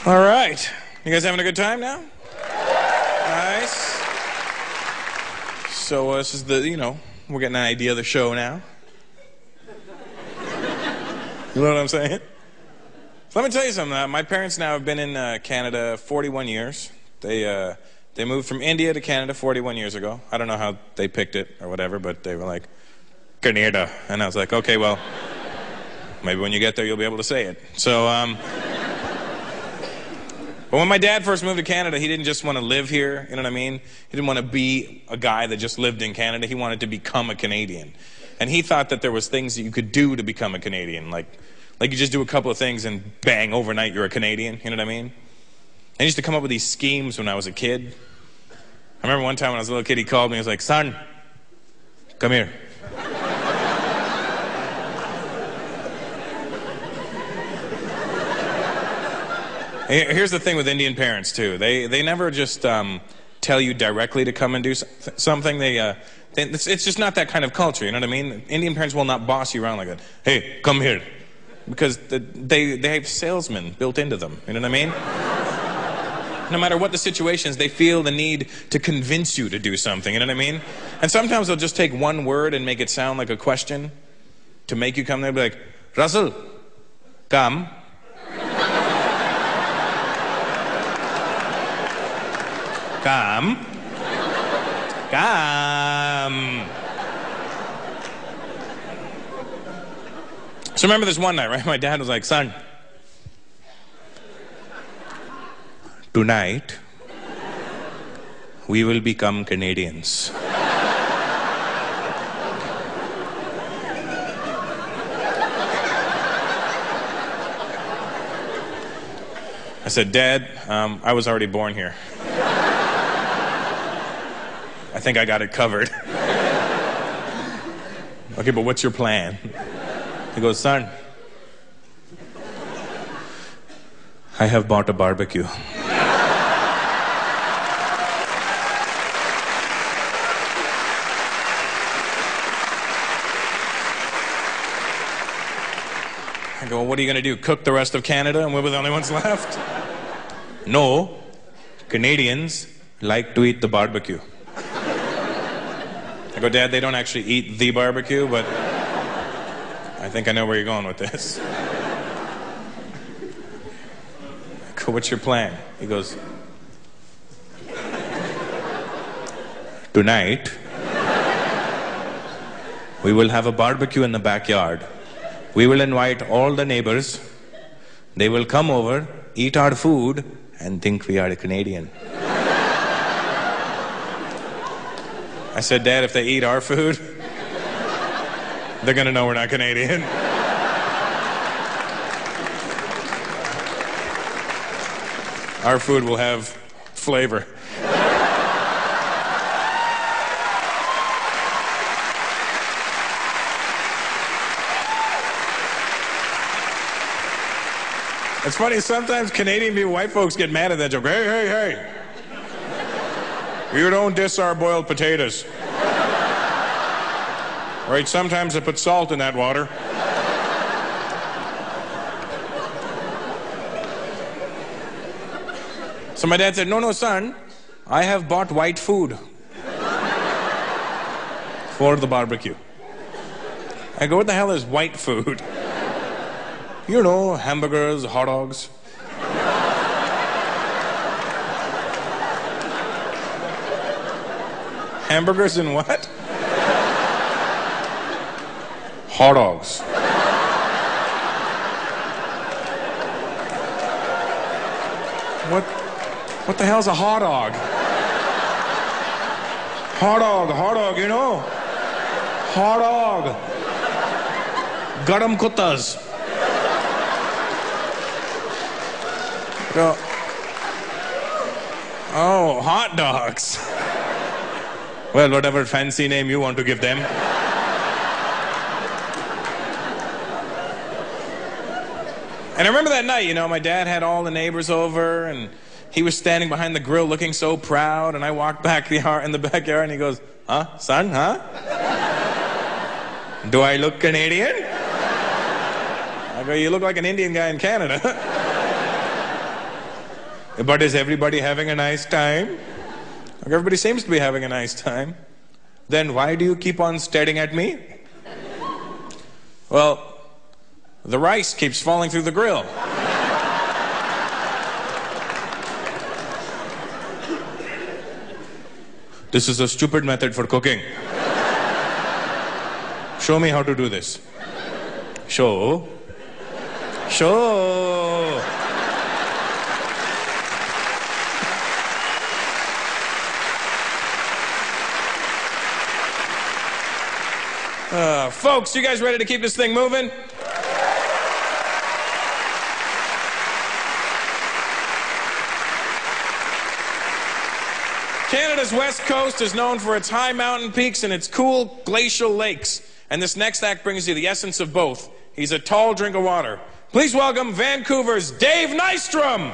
All right. You guys having a good time now? Nice. So this is we're getting an idea of the show now. You know what I'm saying? So let me tell you something. My parents now have been in Canada 41 years. They moved from India to Canada 41 years ago. I don't know how they picked it or whatever, but they were like, Canada. And I was like, okay, well, maybe when you get there you'll be able to say it. So, but when my dad first moved to Canada, he didn't just want to live here, you know what I mean? He didn't want to be a guy that just lived in Canada. He wanted to become a Canadian. And he thought that there was things that you could do to become a Canadian. Like you just do a couple of things and bang, overnight you're a Canadian, you know what I mean? I used to come up with these schemes when I was a kid. I remember one time when I was a little kid, he called me, he was like, son, come here. Here's the thing with Indian parents, too. They never just tell you directly to come and do something. It's just not that kind of culture, you know what I mean? Indian parents will not boss you around like that. Hey, come here. Because they have salesmen built into them, you know what I mean? No matter what the situation is, they feel the need to convince you to do something, you know what I mean? And sometimes they'll just take one word and make it sound like a question to make you come there and be like, Russell, come. Come. Come. So remember this one night, right? My dad was like, son, tonight, we will become Canadians. I said, Dad, I was already born here. I think I got it covered. Okay, but what's your plan? He goes, son, I have bought a barbecue. I go, well, what are you going to do? Cook the rest of Canada and we're the only ones left? No, Canadians like to eat the barbecue. I go, Dad, they don't actually eat the barbecue, but I think I know where you're going with this. I go, what's your plan? He goes, tonight, we will have a barbecue in the backyard. We will invite all the neighbors. They will come over, eat our food, and think we are a Canadian. I said, Dad, if they eat our food, they're going to know we're not Canadian. Our food will have flavor. It's funny, sometimes Canadian people, white folks get mad at that joke. Hey, hey, hey. You don't diss our boiled potatoes. Right, sometimes I put salt in that water. So my dad said, no, son, I have bought white food for the barbecue. I go, what the hell is white food? You know, hamburgers, hot dogs. Hamburgers and what? Hot dogs. What the hell's a hot dog? Hot dog, you know? Hot dog. Garam kuttas. Oh, hot dogs. Well, whatever fancy name you want to give them. And I remember that night, you know, my dad had all the neighbors over, and he was standing behind the grill looking so proud, and I walked back in the backyard, and he goes, huh, son, huh? Do I look Canadian? I go, you look like an Indian guy in Canada. But is everybody having a nice time? Everybody seems to be having a nice time. Then why do you keep on staring at me? Well, the rice keeps falling through the grill. This is a stupid method for cooking. Show me how to do this. Show. Folks, you guys ready to keep this thing moving? Canada's west coast is known for its high mountain peaks and its cool glacial lakes. And this next act brings you the essence of both. He's a tall drink of water. Please welcome Vancouver's Dave Nystrom.